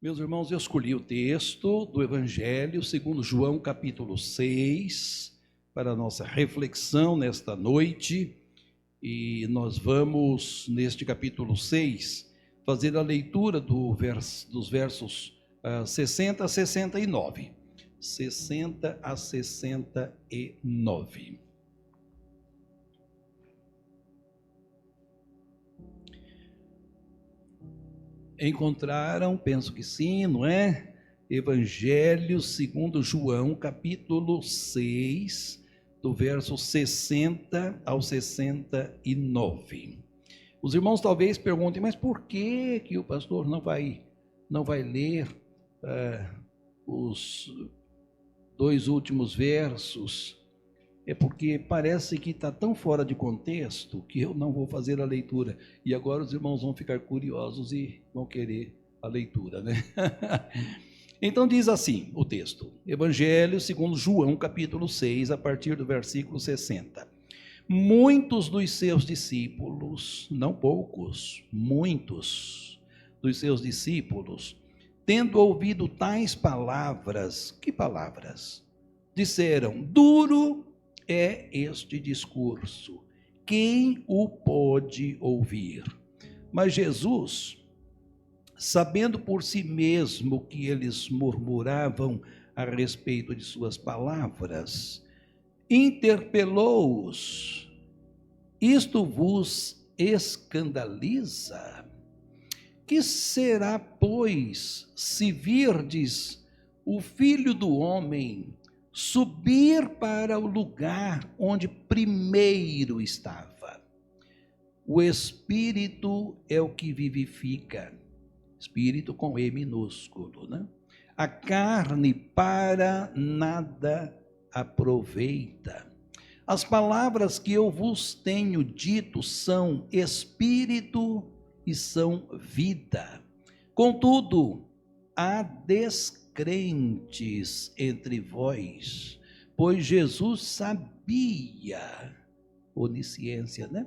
Meus irmãos, eu escolhi o texto do Evangelho segundo João, capítulo 6, para a nossa reflexão nesta noite. E nós vamos, neste capítulo 6, fazer a leitura dos versos 60 a 69. 60 a 69. Encontraram, penso que sim, não é? Evangelho segundo João, capítulo 6, do verso 60 ao 69. Os irmãos talvez perguntem, mas por que o pastor não vai ler os dois últimos versos? É porque parece que está tão fora de contexto que eu não vou fazer a leitura. E agora os irmãos vão ficar curiosos e vão querer a leitura, né? Então diz assim o texto, Evangelho segundo João, capítulo 6, a partir do versículo 60. Muitos dos seus discípulos, não poucos, muitos dos seus discípulos, tendo ouvido tais palavras, que palavras? Disseram, duro é este discurso, quem o pode ouvir? Mas Jesus, sabendo por si mesmo que eles murmuravam a respeito de suas palavras, interpelou-os, isto vos escandaliza? Que será, pois, se virdes o Filho do Homem subir para o lugar onde primeiro estava? O Espírito é o que vivifica, Espírito com E minúsculo, né? A carne para nada aproveita. As palavras que eu vos tenho dito são Espírito e são vida. Contudo, há descrentes entre vós, pois Jesus sabia, onisciência, né?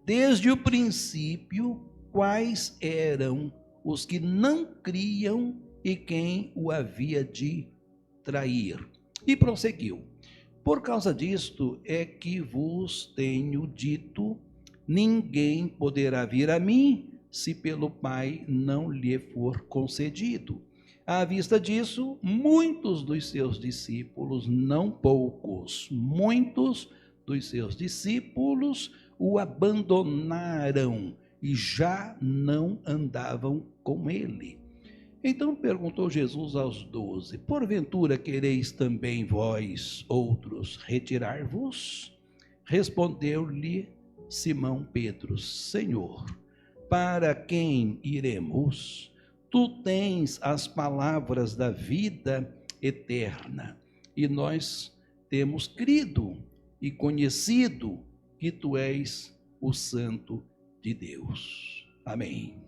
Desde o princípio, quais eram os que não criam e quem o havia de trair. E prosseguiu, por causa disto é que vos tenho dito, ninguém poderá vir a mim, se pelo Pai não lhe for concedido. À vista disso, muitos dos seus discípulos, não poucos, muitos dos seus discípulos o abandonaram e já não andavam com ele. Então perguntou Jesus aos 12, porventura quereis também vós, outros, retirar-vos? Respondeu-lhe Simão Pedro, Senhor, para quem iremos? Tu tens as palavras da vida eterna, e nós temos crido e conhecido que tu és o Santo de Deus. Amém.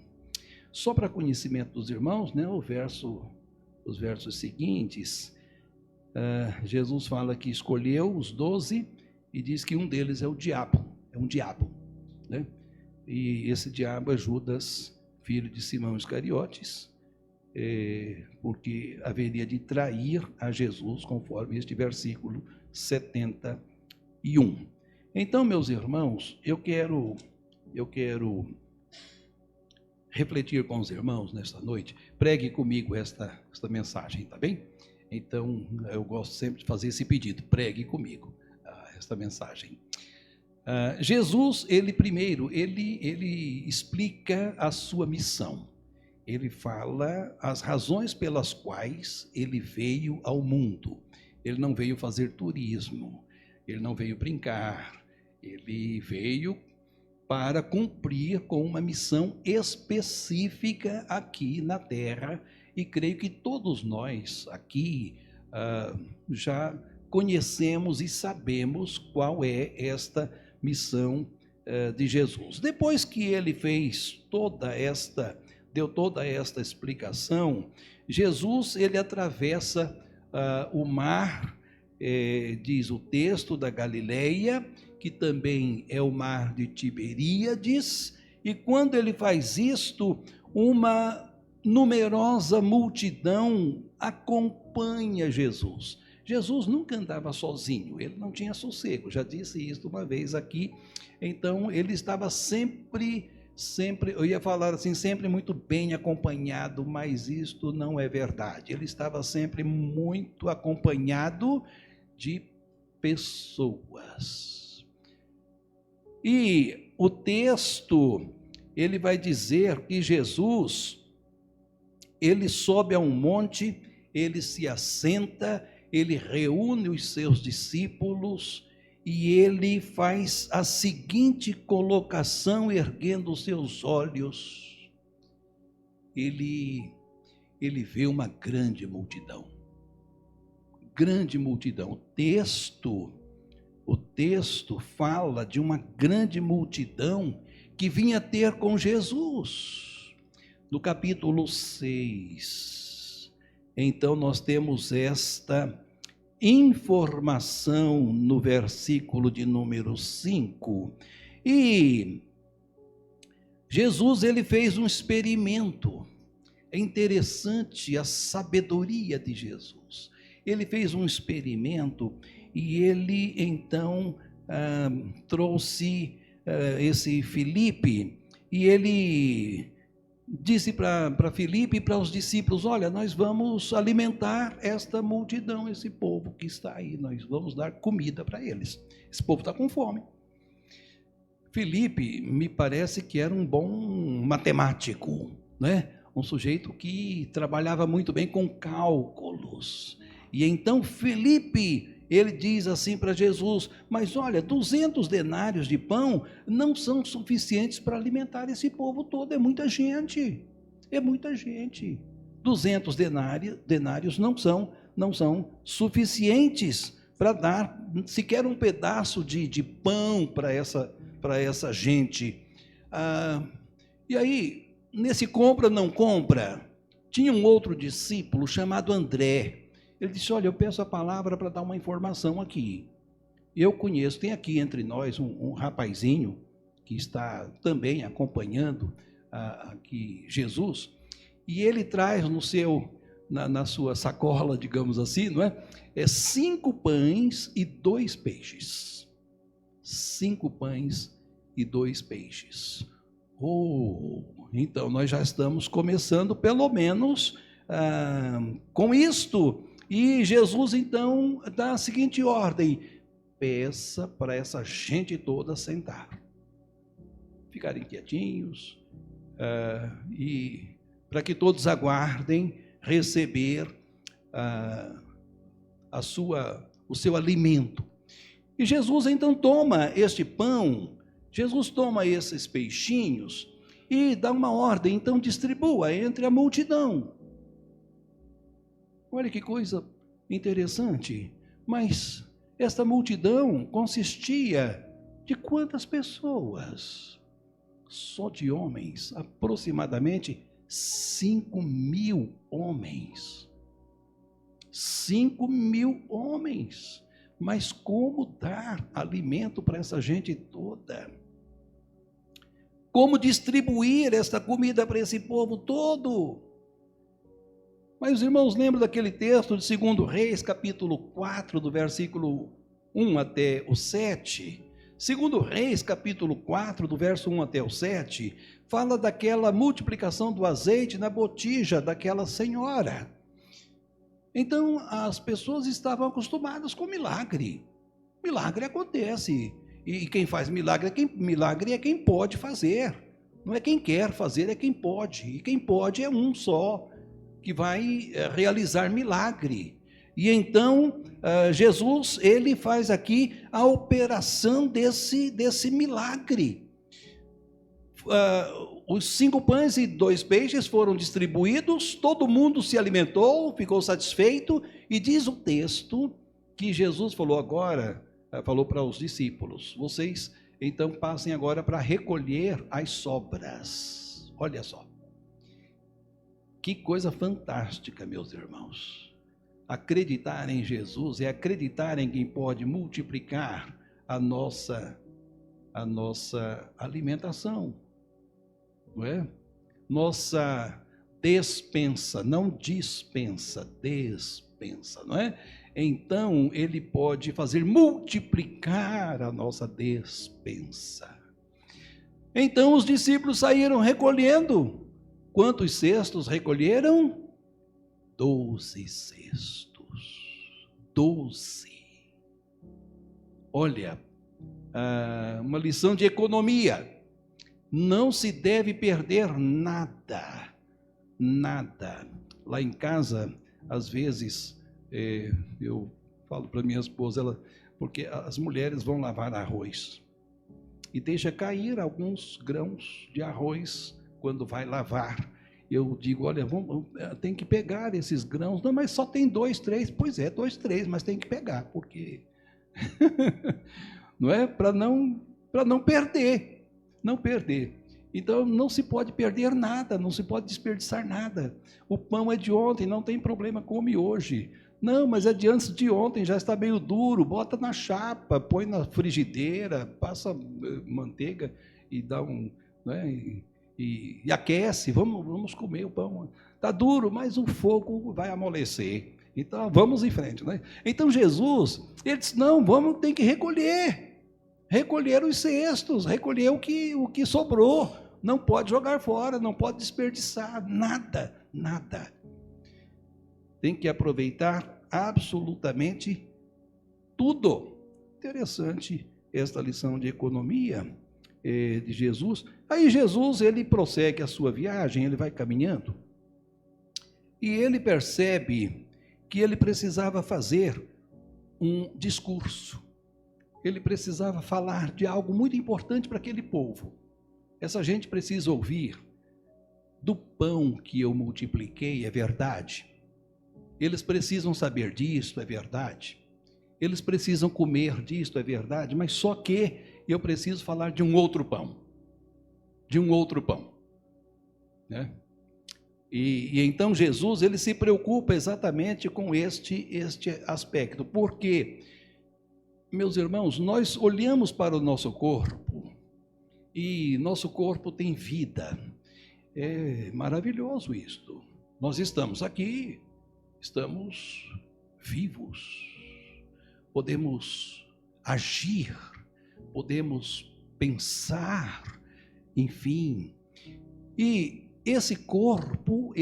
Só para conhecimento dos irmãos, né, os versos seguintes, Jesus fala que escolheu os 12 e diz que um deles é um diabo, né? E esse diabo é Judas, filho de Simão Iscariotes, porque haveria de trair a Jesus, conforme este versículo 71. Então, meus irmãos, eu quero refletir com os irmãos nesta noite. Pregue comigo esta mensagem, tá bem? Então, eu gosto sempre de fazer esse pedido, pregue comigo esta mensagem. Jesus, ele explica a sua missão. Ele fala as razões pelas quais ele veio ao mundo. Ele não veio fazer turismo, ele não veio brincar, ele veio para cumprir com uma missão específica aqui na terra, e creio que todos nós aqui já conhecemos e sabemos qual é esta missão de Jesus. Depois que ele deu toda esta explicação, Jesus, ele atravessa o mar, diz o texto, da Galileia, que também é o mar de Tiberíades, e quando ele faz isto, uma numerosa multidão acompanha Jesus. Jesus nunca andava sozinho, ele não tinha sossego, já disse isso uma vez aqui. Então ele estava sempre, eu ia falar assim, sempre muito bem acompanhado, mas isto não é verdade. Ele estava sempre muito acompanhado de pessoas. E o texto, ele vai dizer que Jesus, ele sobe a um monte, ele se assenta, ele reúne os seus discípulos e ele faz a seguinte colocação, erguendo os seus olhos. Ele vê uma grande multidão. Grande multidão. O texto fala de uma grande multidão que vinha ter com Jesus. No capítulo 6, então nós temos esta informação no versículo de número 5. E Jesus, ele fez um experimento. É interessante a sabedoria de Jesus. Ele fez um experimento e ele então trouxe esse Filipe, e ele disse para Filipe e para os discípulos: olha, nós vamos alimentar esta multidão, esse povo que está aí, nós vamos dar comida para eles. Esse povo está com fome. Filipe me parece que era um bom matemático, né? Um sujeito que trabalhava muito bem com cálculos. E então Filipe, ele diz assim para Jesus: mas olha, 200 denários de pão não são suficientes para alimentar esse povo todo, é muita gente, 200 denários não são suficientes para dar sequer um pedaço de pão para essa gente. E aí, nesse compra, não compra, tinha um outro discípulo chamado André. Ele disse: olha, eu peço a palavra para dar uma informação aqui. Eu conheço, tem aqui entre nós um rapazinho que está também acompanhando aqui Jesus, e ele traz na sua sacola, digamos assim, não é? 5 pães e 2 peixes. 5 pães e 2 peixes. Então nós já estamos começando pelo menos com isto. E Jesus então dá a seguinte ordem: peça para essa gente toda sentar, ficarem quietinhos, e para que todos aguardem receber o seu alimento. E Jesus então toma este pão, Jesus toma esses peixinhos e dá uma ordem: então distribua entre a multidão. Olha que coisa interessante. Mas esta multidão consistia de quantas pessoas? Só de homens, aproximadamente 5.000 homens. 5.000 homens. Mas como dar alimento para essa gente toda? Como distribuir esta comida para esse povo todo? Mas os irmãos lembram daquele texto de 2 Reis, capítulo 4, do versículo 1 até o 7? 2 Reis, capítulo 4, do verso 1 até o 7, fala daquela multiplicação do azeite na botija daquela senhora. Então, as pessoas estavam acostumadas com milagre. Milagre acontece. E quem faz milagre é quem pode fazer. Não é quem quer fazer, é quem pode. E quem pode é um só que vai realizar milagre. E então, Jesus, ele faz aqui a operação desse milagre. Os 5 pães e 2 peixes foram distribuídos, todo mundo se alimentou, ficou satisfeito, e diz o texto que Jesus falou para os discípulos: vocês então passem agora para recolher as sobras. Olha só. Que coisa fantástica, meus irmãos. Acreditar em Jesus é acreditar em quem pode multiplicar a nossa alimentação, não é? despensa, não dispensa, despensa, não é? Então, ele pode fazer multiplicar a nossa despensa. Então, os discípulos saíram recolhendo. Quantos cestos recolheram? 12 cestos. 12. Olha, uma lição de economia. Não se deve perder nada. Nada. Lá em casa, às vezes, eu falo para minha esposa, porque as mulheres vão lavar arroz e deixa cair alguns grãos de arroz quando vai lavar. Eu digo, olha, tem que pegar esses grãos. Não, mas só tem 2, 3. Pois é, 2, 3, mas tem que pegar, porque não é para não perder, não perder. Então, não se pode perder nada, não se pode desperdiçar nada. O pão é de ontem, não tem problema, come hoje. Não, mas é de antes de ontem, já está meio duro, bota na chapa, põe na frigideira, passa manteiga e dá né, e aquece, vamos comer o pão. Está duro, mas o fogo vai amolecer. Então, vamos em frente. Né? Então, Jesus, ele disse, não, tem que recolher os cestos, recolher o que sobrou. Não pode jogar fora, não pode desperdiçar, nada. Tem que aproveitar absolutamente tudo. Interessante esta lição de economia de Jesus. Aí Jesus, ele prossegue a sua viagem, ele vai caminhando, e ele percebe que ele precisava fazer um discurso. Ele precisava falar de algo muito importante para aquele povo. Essa gente precisa ouvir do pão que eu multipliquei, é verdade. Eles precisam saber disso, é verdade. Eles precisam comer disso, é verdade. Mas só que eu preciso falar de um outro pão. De um outro pão. Né? E então Jesus, ele se preocupa exatamente com este aspecto. Porque, meus irmãos, nós olhamos para o nosso corpo e nosso corpo tem vida. É maravilhoso isto. Nós estamos aqui, estamos vivos, podemos agir, podemos pensar, enfim. E esse corpo,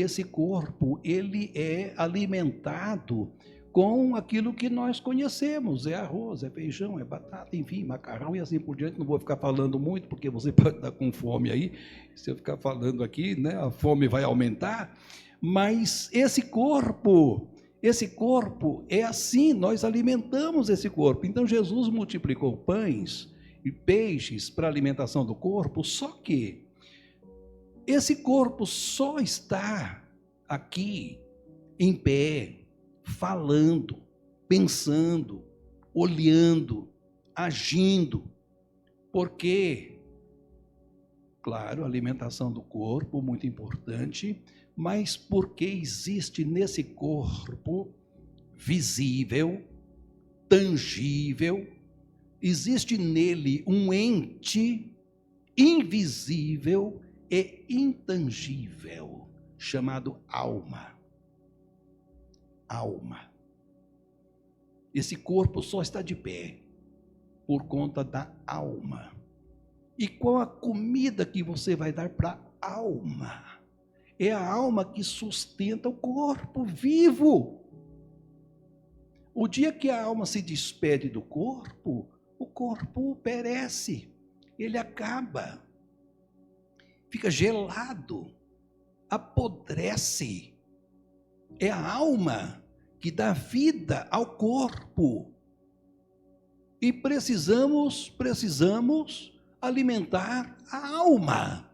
ele é alimentado com aquilo que nós conhecemos, é arroz, é feijão, é batata, enfim, macarrão e assim por diante. Não vou ficar falando muito, porque você pode estar com fome aí, se eu ficar falando aqui, né, a fome vai aumentar, mas esse corpo é assim, nós alimentamos esse corpo. Então Jesus multiplicou pães e peixes para a alimentação do corpo, só que esse corpo só está aqui, em pé, falando, pensando, olhando, agindo, porque, claro, a alimentação do corpo, muito importante, mas porque existe nesse corpo visível, tangível, existe nele um ente invisível e intangível, chamado alma. Alma. Esse corpo só está de pé por conta da alma. E qual a comida que você vai dar para a alma? É a alma que sustenta o corpo vivo. O dia que a alma se despede do corpo, o corpo perece, ele acaba, fica gelado, apodrece. É a alma que dá vida ao corpo. E precisamos alimentar a alma.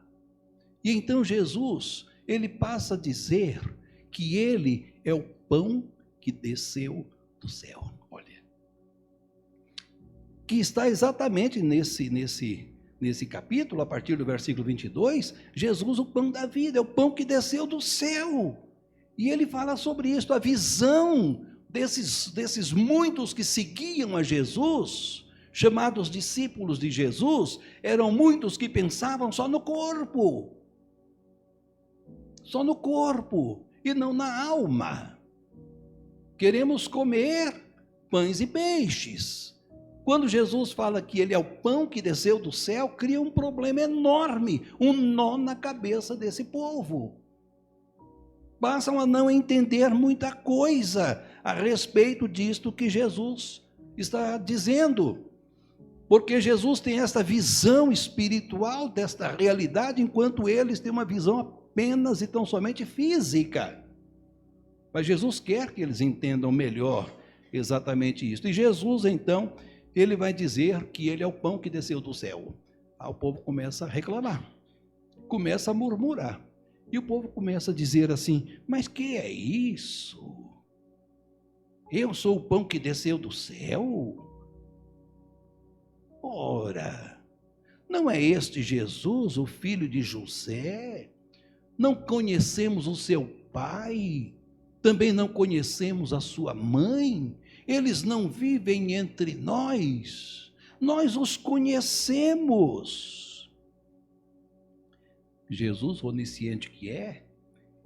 E então Jesus, ele passa a dizer que ele é o pão que desceu do céu. Olha, que está exatamente nesse capítulo, a partir do versículo 22, Jesus, o pão da vida, é o pão que desceu do céu. E ele fala sobre isso, a visão desses muitos que seguiam a Jesus, chamados discípulos de Jesus, eram muitos que pensavam só no corpo. só no corpo e não na alma. Queremos comer pães e peixes. Quando Jesus fala que ele é o pão que desceu do céu, cria um problema enorme, um nó na cabeça desse povo. Passam a não entender muita coisa a respeito disto que Jesus está dizendo. Porque Jesus tem esta visão espiritual desta realidade, enquanto eles têm uma visão apenas e tão somente física. Mas Jesus quer que eles entendam melhor exatamente isso. E Jesus, então, ele vai dizer que ele é o pão que desceu do céu. Aí o povo começa a reclamar, começa a murmurar. E o povo começa a dizer assim: mas que é isso? Eu sou o pão que desceu do céu? Ora, não é este Jesus, o filho de José? Não conhecemos o seu pai? Também não conhecemos a sua mãe? Eles não vivem entre nós? Nós os conhecemos. Jesus, onisciente que é,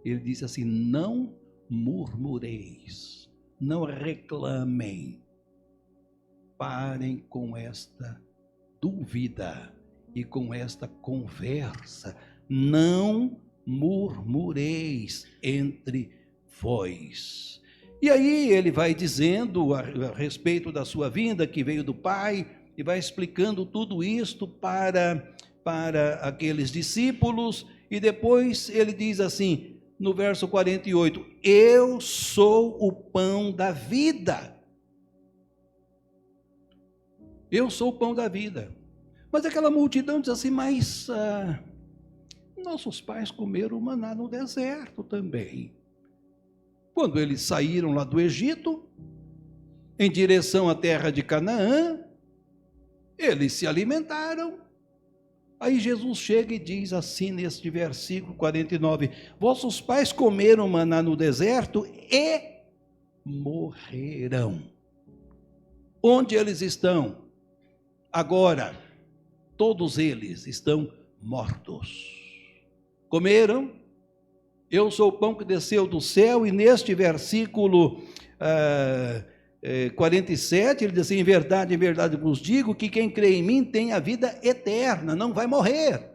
ele disse assim: não murmureis, não reclamem, parem com esta dúvida e com esta conversa, não murmureis entre vós. E aí ele vai dizendo a respeito da sua vinda, que veio do Pai, e vai explicando tudo isto para aqueles discípulos, e depois ele diz assim, no verso 48, eu sou o pão da vida. Eu sou o pão da vida. Mas aquela multidão diz assim, mas nossos pais comeram maná no deserto também. Quando eles saíram lá do Egito, em direção à terra de Canaã, eles se alimentaram. Aí Jesus chega e diz assim neste versículo 49, vossos pais comeram maná no deserto e morreram. Onde eles estão? Agora, todos eles estão mortos. Comeram, eu sou o pão que desceu do céu, e neste versículo 47, ele diz assim, em verdade vos digo, que quem crê em mim tem a vida eterna, não vai morrer.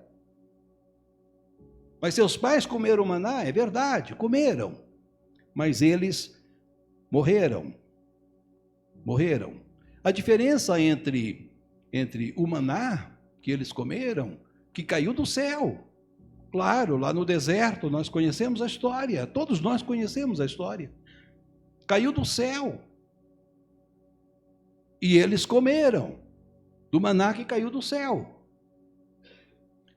Mas seus pais comeram maná, é verdade, comeram, mas eles morreram. A diferença entre o maná que eles comeram, que caiu do céu, claro, lá no deserto, nós conhecemos a história, todos nós conhecemos a história, caiu do céu, e eles comeram do maná que caiu do céu.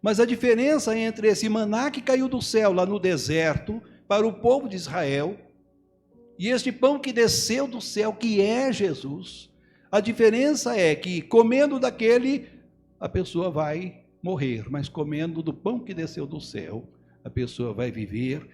Mas a diferença entre esse maná que caiu do céu lá no deserto para o povo de Israel e este pão que desceu do céu, que é Jesus, a diferença é que comendo daquele a pessoa vai morrer, mas comendo do pão que desceu do céu, a pessoa vai viver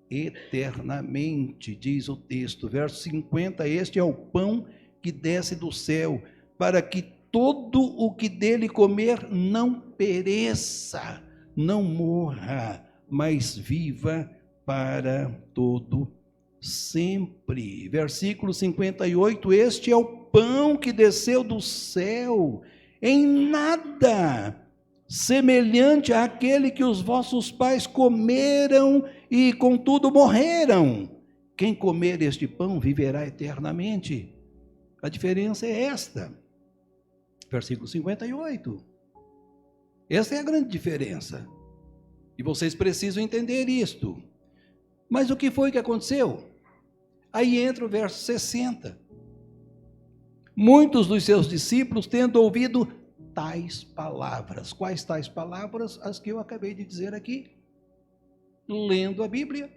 eternamente, diz o texto, verso 50, este é o pão que desce do céu, para que todo o que dele comer não pereça, não morra, mas viva para todo sempre. Versículo 58, este é o pão que desceu do céu, em nada semelhante àquele que os vossos pais comeram e contudo morreram. Quem comer este pão viverá eternamente. A diferença é esta, versículo 58. Essa é a grande diferença. E vocês precisam entender isto. Mas o que foi que aconteceu? Aí entra o verso 60. Muitos dos seus discípulos, tendo ouvido tais palavras. Quais tais palavras? As que eu acabei de dizer aqui, lendo a Bíblia.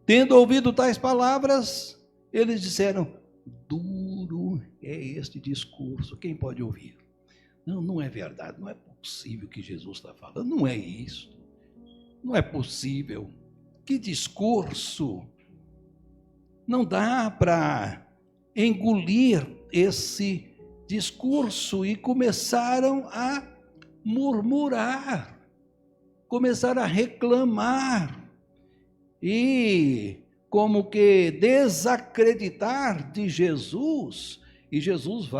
Tendo ouvido tais palavras, eles disseram, duro é este discurso, quem pode ouvir? Não, não é verdade, não é possível que Jesus está falando, não é isso, não é possível, que discurso, não dá para engolir esse discurso, e começaram a murmurar. começaram a reclamar e como que desacreditar de Jesus. E Jesus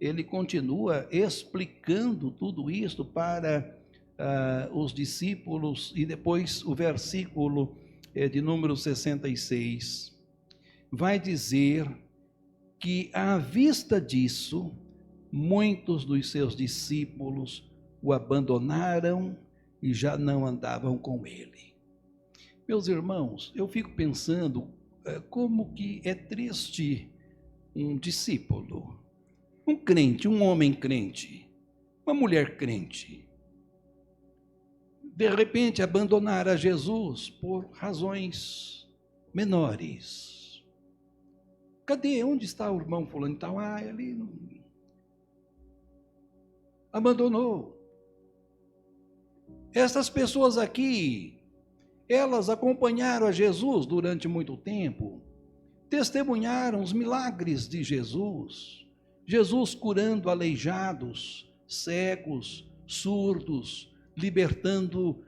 ele continua explicando tudo isso para os discípulos, e depois o versículo de número 66 vai dizer que, à vista disso, muitos dos seus discípulos o abandonaram e já não andavam com ele. Meus irmãos, eu fico pensando como que é triste um discípulo, um crente, um homem crente, uma mulher crente, de repente abandonar a Jesus por razões menores. Cadê? Onde está o irmão fulano? Então, ele abandonou. Essas pessoas aqui, elas acompanharam a Jesus durante muito tempo, testemunharam os milagres de Jesus, Jesus curando aleijados, cegos, surdos, libertando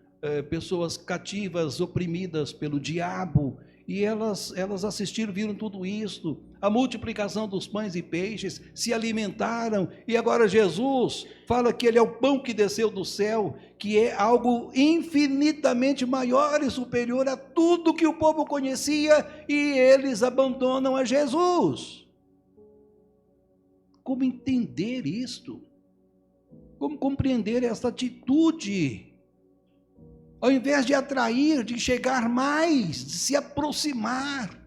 pessoas cativas, oprimidas pelo diabo, e elas assistiram, viram tudo isso, a multiplicação dos pães e peixes, se alimentaram, e agora Jesus fala que ele é o pão que desceu do céu, que é algo infinitamente maior e superior a tudo que o povo conhecia, e eles abandonam a Jesus. Como entender isto? Como compreender essa atitude? Ao invés de atrair, de chegar mais, de se aproximar,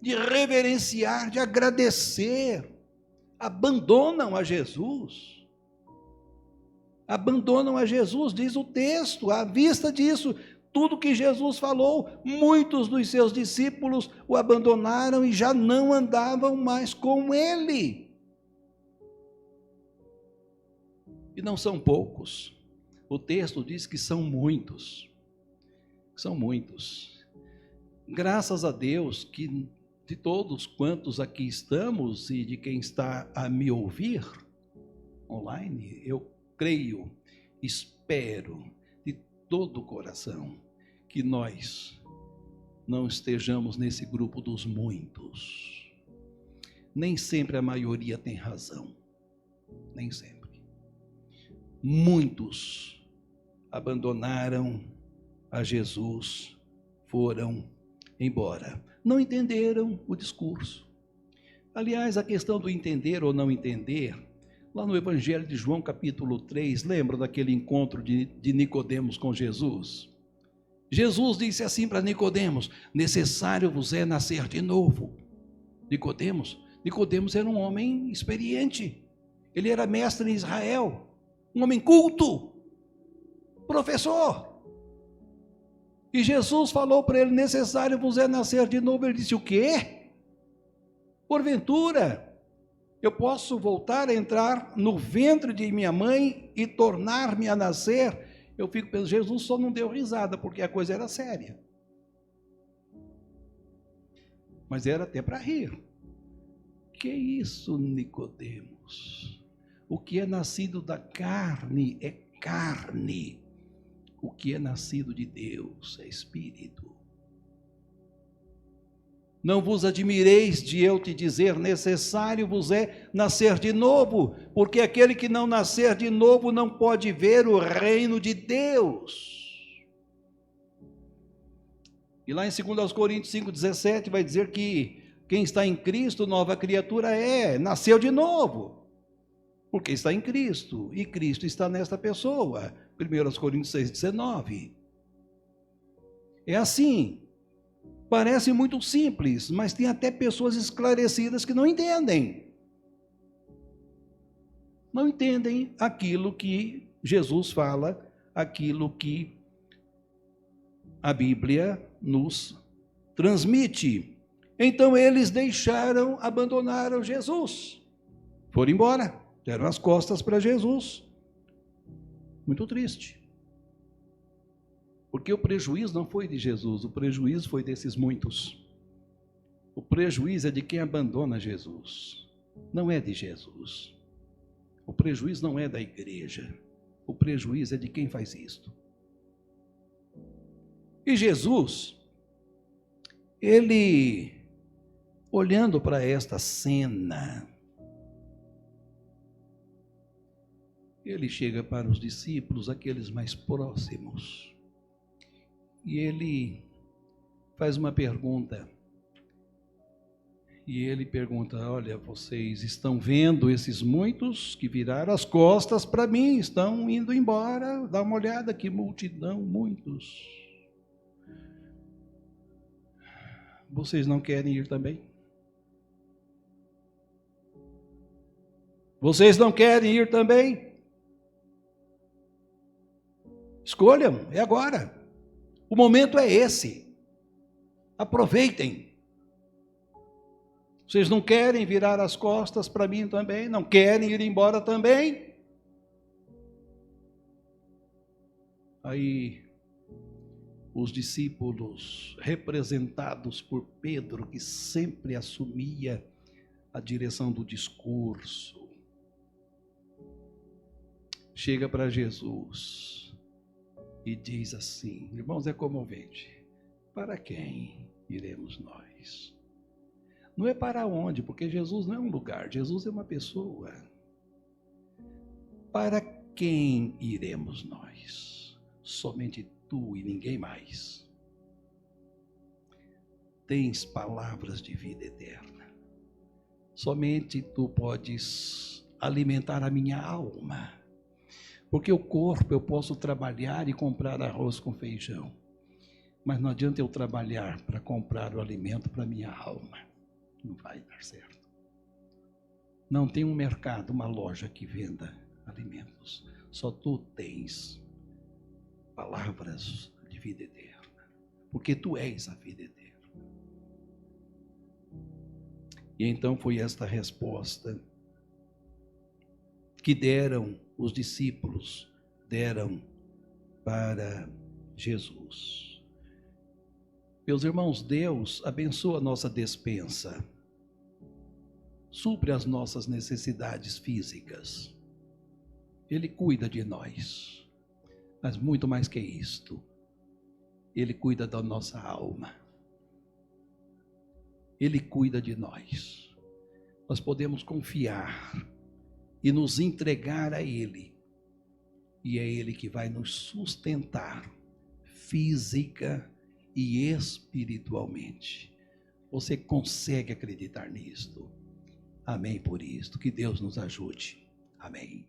de reverenciar, de agradecer, abandonam a Jesus. Abandonam a Jesus, diz o texto. À vista disso, tudo que Jesus falou, muitos dos seus discípulos o abandonaram e já não andavam mais com ele. E não são poucos. O texto diz que são muitos. São muitos. Graças a Deus que de todos quantos aqui estamos e de quem está a me ouvir online, eu creio, espero de todo o coração que nós não estejamos nesse grupo dos muitos. Nem sempre a maioria tem razão. Nem sempre. Muitos abandonaram a Jesus, foram embora. Não entenderam o discurso. Aliás, a questão do entender ou não entender, lá no Evangelho de João, capítulo 3, lembra daquele encontro de Nicodemos com Jesus? Jesus disse assim para Nicodemos: necessário vos é nascer de novo. Nicodemos era um homem experiente, ele era mestre em Israel, um homem culto, professor. E Jesus falou para ele: necessário vos é nascer de novo. Ele disse: o quê? Porventura eu posso voltar a entrar no ventre de minha mãe e tornar-me a nascer? Eu fico pensando, Jesus só não deu risada, porque a coisa era séria. Mas era até para rir. Que isso, Nicodemos? O que é nascido da carne é carne. O que é nascido de Deus é espírito. Não vos admireis de eu te dizer, necessário vos é nascer de novo, porque aquele que não nascer de novo não pode ver o reino de Deus. E lá em 2 Coríntios 5,17 vai dizer que quem está em Cristo, nova criatura nasceu de novo, porque está em Cristo, e Cristo está nesta pessoa. 1 Coríntios 6,19. É assim. Parece muito simples, mas tem até pessoas esclarecidas que não entendem. Não entendem aquilo que Jesus fala, aquilo que a Bíblia nos transmite. Então eles abandonaram Jesus. Foram embora, deram as costas para Jesus. Muito triste. Porque o prejuízo não foi de Jesus, o prejuízo foi desses muitos. O prejuízo é de quem abandona Jesus, não é de Jesus. O prejuízo não é da igreja, o prejuízo é de quem faz isto. E Jesus, ele, olhando para esta cena, ele chega para os discípulos, aqueles mais próximos, e ele faz uma pergunta. E ele pergunta: olha, vocês estão vendo esses muitos que viraram as costas para mim, estão indo embora, dá uma olhada, que multidão, muitos. Vocês não querem ir também? Vocês não querem ir também? Escolham, é agora. O momento é esse. Aproveitem. Vocês não querem virar as costas para mim também? Não querem ir embora também? Aí, os discípulos, representados por Pedro, que sempre assumia a direção do discurso, chega para Jesus e diz assim: irmãos, é comovente. Para quem iremos nós? Não é para onde, porque Jesus não é um lugar, Jesus é uma pessoa. Para quem iremos nós? Somente tu e ninguém mais. Tens palavras de vida eterna. Somente tu podes alimentar a minha alma. Porque o corpo eu posso trabalhar e comprar arroz com feijão. Mas não adianta eu trabalhar para comprar o alimento para a minha alma. Não vai dar certo. Não tem um mercado, uma loja que venda alimentos. Só tu tens palavras de vida eterna. Porque tu és a vida eterna. E então foi esta resposta que deram os discípulos, deram para Jesus. Meus irmãos, Deus abençoa a nossa despensa, supre as nossas necessidades físicas, Ele cuida de nós, mas muito mais que isto, Ele cuida da nossa alma, Ele cuida de nós. Nós podemos confiar e nos entregar a Ele, e é Ele que vai nos sustentar física e espiritualmente. Você consegue acreditar nisto? Amém por isto. Que Deus nos ajude. Amém.